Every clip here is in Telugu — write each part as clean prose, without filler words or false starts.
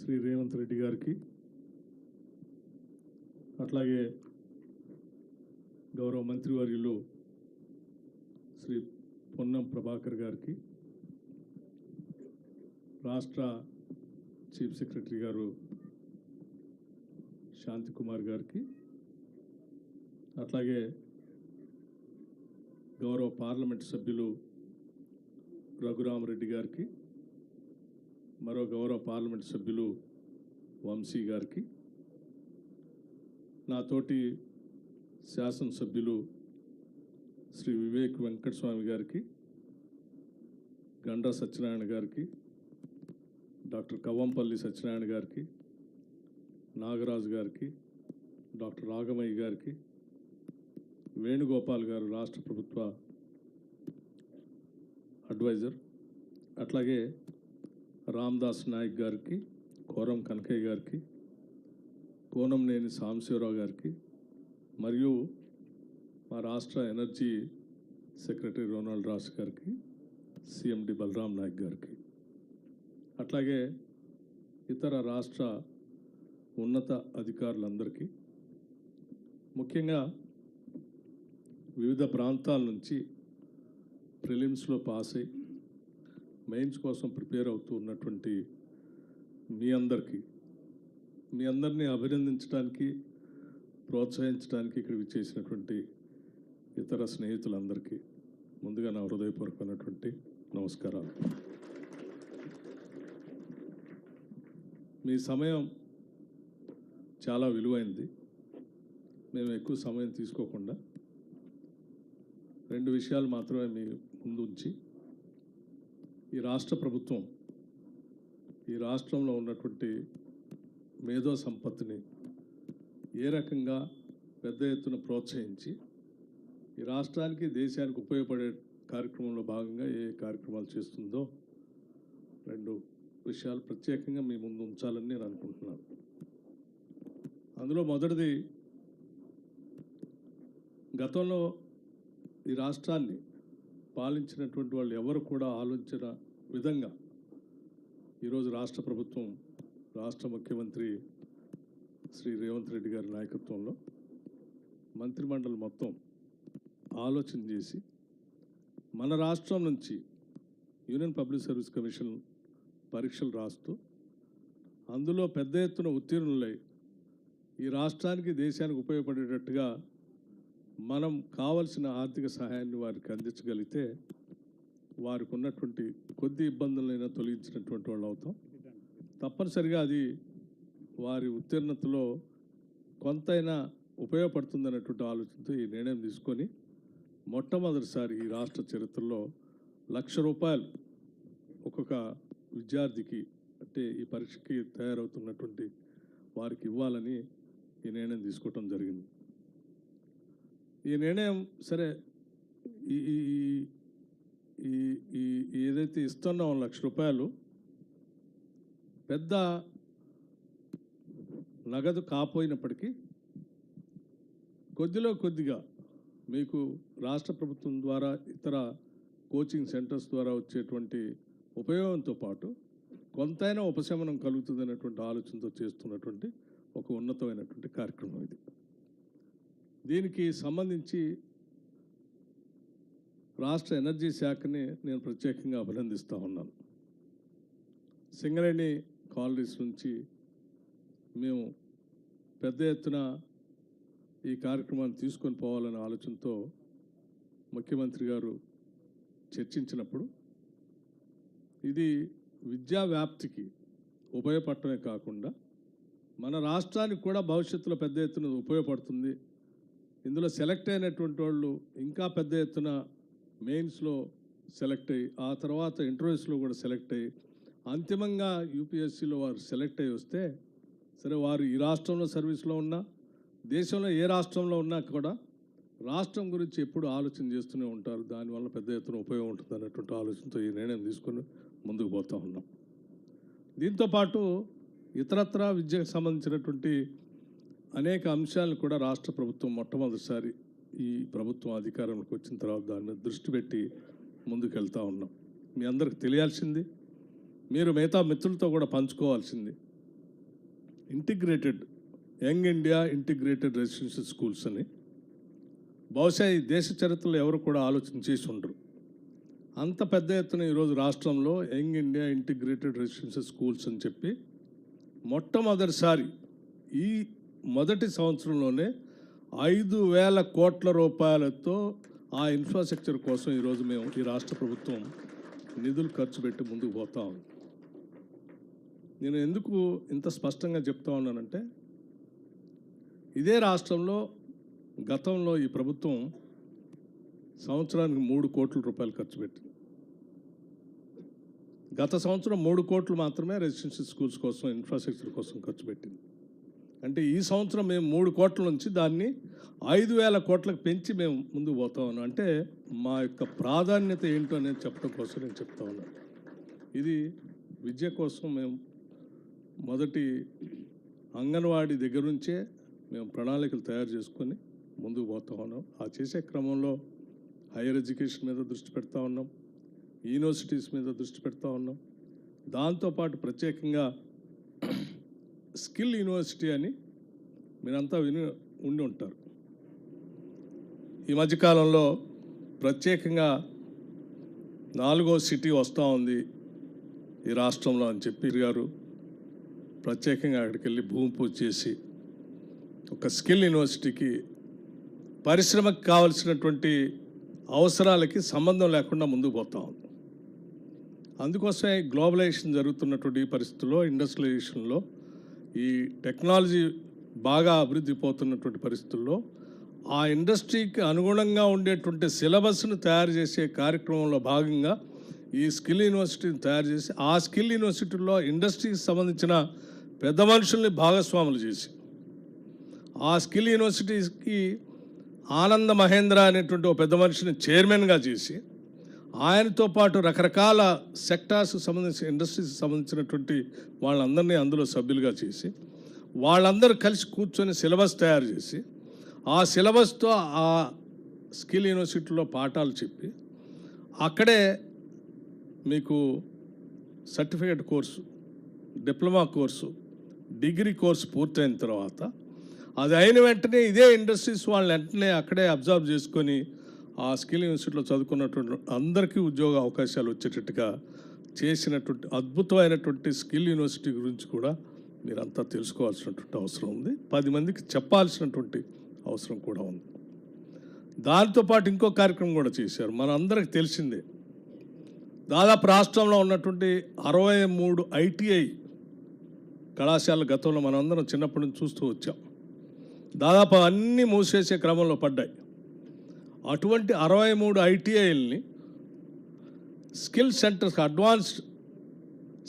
శ్రీ రేవంత్ రెడ్డి గారికి, అట్లాగే గౌరవ మంత్రివర్యులు శ్రీ పొన్నం ప్రభాకర్ గారికి, రాష్ట్ర చీఫ్ సెక్రటరీ గారు శాంతికుమార్ గారికి, అట్లాగే గౌరవ పార్లమెంట్ సభ్యులు రఘురామరెడ్డి గారికి, మరో గౌరవ పార్లమెంట్ సభ్యులు వంశీ గారికి, నాతోటి శాసనసభ్యులు శ్రీ వివేక్ వెంకటస్వామి గారికి, గండ్ర సత్యనారాయణ గారికి, డాక్టర్ కవ్వంపల్లి సత్యనారాయణ గారికి, నాగరాజు గారికి, డాక్టర్ రాఘమయ్య గారికి, వేణుగోపాల్ గారు రాష్ట్ర ప్రభుత్వ అడ్వైజర్, అట్లాగే రామ్దాస్ నాయక్ గారికి, కోరం కనకయ్య గారికి, కోనంనేని సాంబశివరావు గారికి, మరియు మా రాష్ట్ర ఎనర్జీ సెక్రటరీ రొనాల్డ్ రాస్ గారికి, సిఎండి బలరాం నాయక్ గారికి, అట్లాగే ఇతర రాష్ట్ర ఉన్నత అధికారులందరికీ, ముఖ్యంగా వివిధ ప్రాంతాల నుంచి ప్రిలిమ్స్లో పాస్ అయ్యి మెయిన్స్ కోసం ప్రిపేర్ అవుతూ ఉన్నటువంటి మీ అందరినీ అభినందించడానికి, ప్రోత్సహించడానికి ఇక్కడ విచ్చేసినటువంటి ఇతర స్నేహితులందరికీ ముందుగా నా హృదయపూర్వకమైనటువంటి నమస్కారాలు. మీ సమయం చాలా విలువైంది. మేము ఎక్కువ సమయం తీసుకోకుండా 2 విషయాలు మాత్రమే మీ ముందు ఉంచి, ఈ రాష్ట్ర ప్రభుత్వం ఈ రాష్ట్రంలో ఉన్నటువంటి మేధో సంపత్తిని ఏ రకంగా పెద్ద ఎత్తున ప్రోత్సహించి ఈ రాష్ట్రానికి, దేశానికి ఉపయోగపడే కార్యక్రమంలో భాగంగా ఏ కార్యక్రమాలు చేస్తుందో 2 విషయాలు ప్రత్యేకంగా మీ ముందు ఉంచాలని నేను అనుకుంటున్నాను. అందులో మొదటిది, గతంలో ఈ రాష్ట్రాన్ని పాలించినటువంటి వాళ్ళు ఎవరు కూడా ఆలోచించిన విధంగా ఈరోజు రాష్ట్ర ప్రభుత్వం, రాష్ట్ర ముఖ్యమంత్రి శ్రీ రేవంత్ రెడ్డి గారి నాయకత్వంలో మంత్రిమండలి మొత్తం ఆలోచన చేసి మన రాష్ట్రం నుంచి యూనియన్ పబ్లిక్ సర్వీస్ కమిషన్ పరీక్షలు రాస్తూ అందులో పెద్ద ఎత్తున ఉత్తీర్ణులై ఈ రాష్ట్రానికి, దేశానికి ఉపయోగపడేటట్టుగా మనం కావలసిన ఆర్థిక సహాయాన్ని వారికి అందించగలిగితే వారికి ఉన్నటువంటి కొద్ది ఇబ్బందులైనా తొలగించినటువంటి వాళ్ళు అవుతాం. తప్పనిసరిగా అది వారి ఉత్తీర్ణతలో కొంతైనా ఉపయోగపడుతుందనేటువంటి ఆలోచనతో ఈ నిర్ణయం తీసుకొని మొట్టమొదటిసారి ఈ రాష్ట్ర చరిత్రలో ₹1,00,000 ఒక్కొక్క విద్యార్థికి, అంటే ఈ పరీక్షకి తయారవుతున్నటువంటి వారికి ఇవ్వాలని ఈ నిర్ణయం తీసుకోవటం జరిగింది. ఈ నిర్ణయం సరే, ఏదైతే ఇస్తున్నాం ₹1,00,000 పెద్ద నగదు కాపోయినప్పటికీ కొద్దిగా మీకు రాష్ట్ర ప్రభుత్వం ద్వారా, ఇతర కోచింగ్ సెంటర్స్ ద్వారా వచ్చేటువంటి ఉపయోగంతో పాటు కొంతైనా ఉపశమనం కలుగుతుంది అనేటువంటి ఆలోచనతో చేస్తున్నటువంటి ఒక ఉన్నతమైనటువంటి కార్యక్రమం ఇది. దీనికి సంబంధించి రాష్ట్ర ఎనర్జీ శాఖని నేను ప్రత్యేకంగా అభినందిస్తూ ఉన్నాను. సింగరేణి కాలనీస్ నుంచి మేము పెద్ద ఎత్తున ఈ కార్యక్రమాన్ని తీసుకొని పోవాలనే ఆలోచనతో ముఖ్యమంత్రి గారు చర్చించినప్పుడు ఇది విద్యా వ్యాప్తికి ఉపయోగపడటమే కాకుండా మన రాష్ట్రానికి కూడా భవిష్యత్తులో పెద్ద ఎత్తున ఉపయోగపడుతుంది. ఇందులో సెలెక్ట్ అయినటువంటి వాళ్ళు ఇంకా పెద్ద ఎత్తున మెయిన్స్లో సెలెక్ట్ అయ్యి, ఆ తర్వాత ఇంటర్వ్యూస్లో కూడా సెలెక్ట్ అయ్యి, అంతిమంగా యూపీఎస్సీలో వారు సెలెక్ట్ అయ్యి వస్తే సరే, వారు ఈ రాష్ట్రంలో సర్వీస్లో ఉన్నా, దేశంలో ఏ రాష్ట్రంలో ఉన్నా కూడా రాష్ట్రం గురించి ఎప్పుడు ఆలోచన చేస్తూనే ఉంటారు. దానివల్ల పెద్ద ఎత్తున ఉపయోగం ఉంటుంది అన్నటువంటి ఆలోచనతో ఈ నిర్ణయం తీసుకొని ముందుకు పోతూ ఉన్నాం. దీంతోపాటు ఇతరత్రా విద్యకు సంబంధించినటువంటి అనేక అంశాలను కూడా రాష్ట్ర ప్రభుత్వం మొట్టమొదటిసారి ఈ ప్రభుత్వం అధికారంలోకి వచ్చిన తర్వాత దాని మీద దృష్టి పెట్టి ముందుకు వెళ్తూ ఉన్నాం. మీ అందరికి తెలియాల్సింది, మీరు మిగతా మిత్రులతో కూడా పంచుకోవాల్సింది, young India integrated residential schools అని బహుశా ఈ దేశ చరిత్రలో ఎవరు కూడా ఆలోచన చేసి ఉండరు. అంత పెద్ద ఎత్తున ఈరోజు రాష్ట్రంలో young India integrated residential schools అని చెప్పి మొట్టమొదటిసారి ఈ మొదటి సంవత్సరంలోనే 5,000 కోట్ల రూపాయలతో ఆ ఇన్ఫ్రాస్ట్రక్చర్ కోసం ఈరోజు మేము ఈ రాష్ట్ర ప్రభుత్వం నిధులు ఖర్చు పెట్టి ముందుకు పోతా ఉన్నాం. నేను ఎందుకు ఇంత స్పష్టంగా చెప్తా ఉన్నానంటే, ఇదే రాష్ట్రంలో గతంలో ఈ ప్రభుత్వం సంవత్సరానికి 3 కోట్ల రూపాయలు ఖర్చు పెట్టింది. గత సంవత్సరం 3 కోట్లు మాత్రమే రెసిడెన్షియల్ స్కూల్స్ కోసం ఇన్ఫ్రాస్ట్రక్చర్ కోసం ఖర్చు పెట్టింది. అంటే ఈ సంవత్సరం మేము 3 కోట్ల నుంచి దాన్ని 5,000 కోట్లకు పెంచి మేము ముందుకు పోతా ఉన్నాం. అంటే మా యొక్క ప్రాధాన్యత ఏంటో అనేది చెప్పడం కోసం నేను చెప్తా ఉన్నాను. ఇది విద్య కోసం మేము మొదటి అంగన్వాడీ దగ్గర నుంచే మేము ప్రణాళికలు తయారు చేసుకొని ముందుకు పోతా ఉన్నాం. ఆ చేసే క్రమంలో హైయర్ ఎడ్యుకేషన్ మీద దృష్టి పెడతా ఉన్నాం, యూనివర్సిటీస్ మీద దృష్టి పెడతా ఉన్నాం. దాంతోపాటు ప్రత్యేకంగా స్కిల్ యూనివర్సిటీ అని మీరంతా ఉండి ఉంటారు. ఈ మధ్యకాలంలో ప్రత్యేకంగా 4వ సిటీ వస్తూ ఉంది ఈ రాష్ట్రంలో అని చెప్పి గారు ప్రత్యేకంగా అక్కడికి వెళ్ళి భూమి పూజ చేసి ఒక స్కిల్ యూనివర్సిటీకి పరిశ్రమకు కావలసినటువంటి అవసరాలకి సంబంధం లేకుండా ముందుకు పోతా ఉంది. అందుకోసమే గ్లోబలైజేషన్ జరుగుతున్నటువంటి ఈ పరిస్థితుల్లో, ఇండస్ట్రియలైజేషన్లో, ఈ టెక్నాలజీ బాగా అభివృద్ధి పోతున్నటువంటి పరిస్థితుల్లో ఆ ఇండస్ట్రీకి అనుగుణంగా ఉండేటువంటి సిలబస్ను తయారు చేసే కార్యక్రమంలో భాగంగా ఈ స్కిల్ యూనివర్సిటీని తయారు చేసి ఆ స్కిల్ యూనివర్సిటీలో ఇండస్ట్రీకి సంబంధించిన పెద్ద మనుషుల్ని భాగస్వాములు చేసి ఆ స్కిల్ యూనివర్సిటీకి ఆనంద మహేంద్ర అనేటువంటి ఒక పెద్ద మనిషిని చైర్మన్గా చేసి ఆయనతో పాటు రకరకాల సెక్టార్స్కి సంబంధించిన ఇండస్ట్రీస్కి సంబంధించినటువంటి వాళ్ళందరినీ అందులో సభ్యులుగా చేసి వాళ్ళందరూ కలిసి కూర్చొని సిలబస్ తయారు చేసి ఆ సిలబస్తో ఆ స్కిల్ యూనివర్సిటీలో పాఠాలు చెప్పి అక్కడే మీకు certificate course, diploma course, degree course పూర్తయిన తర్వాత అది అయిన వెంటనే ఇదే ఇండస్ట్రీస్ వాళ్ళని వెంటనే అక్కడే అబ్జర్వ్ చేసుకొని ఆ స్కిల్ యూనివర్సిటీలో చదువుకున్నటువంటి అందరికీ ఉద్యోగ అవకాశాలు వచ్చేటట్టుగా చేసినటువంటి అద్భుతమైనటువంటి స్కిల్ యూనివర్సిటీ గురించి కూడా మీరంతా తెలుసుకోవాల్సినటువంటి అవసరం ఉంది. 10 మందికి చెప్పాల్సినటువంటి అవసరం కూడా ఉంది. దాంతోపాటు ఇంకో కార్యక్రమం కూడా చేశారు. మనందరికి తెలిసిందే, దాదాపు రాష్ట్రంలో ఉన్నటువంటి 63 ఐటీఐ కళాశాలల గతంలో మనందరం చిన్నప్పటి నుంచి చూస్తూ వచ్చాం. దాదాపు అన్నీ మూసేసే క్రమంలో పడ్డాయి. అటువంటి 63 ఐటీఐల్ని స్కిల్ సెంటర్స్, అడ్వాన్స్డ్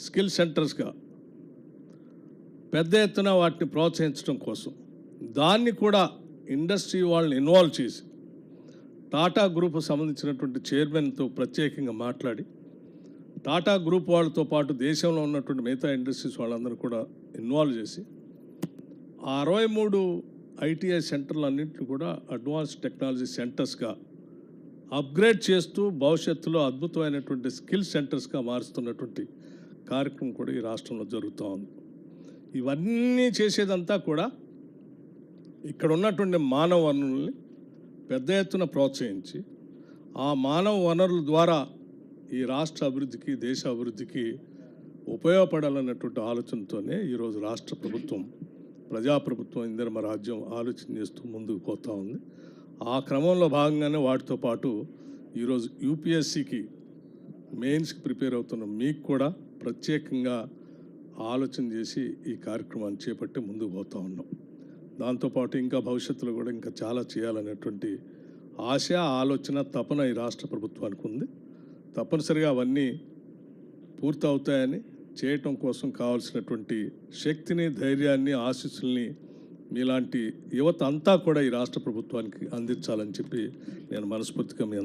స్కిల్ సెంటర్స్గా పెద్ద ఎత్తున వాటిని ప్రోత్సహించడం కోసం దాన్ని కూడా ఇండస్ట్రీ వాళ్ళని ఇన్వాల్వ్ చేసి టాటా గ్రూప్ సంబంధించినటువంటి చైర్మన్తో ప్రత్యేకంగా మాట్లాడి టాటా గ్రూప్ వాళ్ళతో పాటు దేశంలో ఉన్నటువంటి మిగతా ఇండస్ట్రీస్ వాళ్ళందరూ కూడా ఇన్వాల్వ్ చేసి ఆ 63 ఐటీఐ సెంటర్లన్నింటినీ కూడా అడ్వాన్స్డ్ టెక్నాలజీ సెంటర్స్గా అప్గ్రేడ్ చేస్తూ భవిష్యత్తులో అద్భుతమైనటువంటి స్కిల్ సెంటర్స్గా మారుస్తున్నటువంటి కార్యక్రమం కూడా ఈ రాష్ట్రంలో జరుగుతూ ఉంది. ఇవన్నీ చేసేదంతా కూడా ఇక్కడ ఉన్నటువంటి మానవ వనరుల్ని పెద్ద ఎత్తున ప్రోత్సహించి ఆ మానవ వనరుల ద్వారా ఈ రాష్ట్ర అభివృద్ధికి, దేశ అభివృద్ధికి ఉపయోగపడాలన్నటువంటి ఆలోచనతోనే ఈరోజు రాష్ట్ర ప్రభుత్వం, ప్రజాప్రభుత్వం, ఇందిరమ రాజ్యం ఆలోచన చేస్తూ ముందుకు పోతూ ఉంది. ఆ క్రమంలో భాగంగానే వాటితో పాటు ఈరోజు యూపీఎస్సికి మెయిన్స్కి ప్రిపేర్ అవుతున్న మీకు కూడా ప్రత్యేకంగా ఆలోచన చేసి ఈ కార్యక్రమాన్ని చేపట్టి ముందుకు పోతూ ఉన్నాం. దాంతోపాటు ఇంకా భవిష్యత్తులో కూడా ఇంకా చాలా చేయాలనేటువంటి ఆశ, ఆలోచన, తపన ఈ రాష్ట్ర ప్రభుత్వానికి ఉంది. తప్పనిసరిగా అవన్నీ పూర్తవుతాయని, చేయటం కోసం కావాల్సినటువంటి శక్తిని, ధైర్యాన్ని, ఆశీస్సుల్ని మీలాంటి యువత అంతా కూడా ఈ రాష్ట్ర ప్రభుత్వానికి అందించాలని చెప్పి నేను మనస్ఫూర్తిగా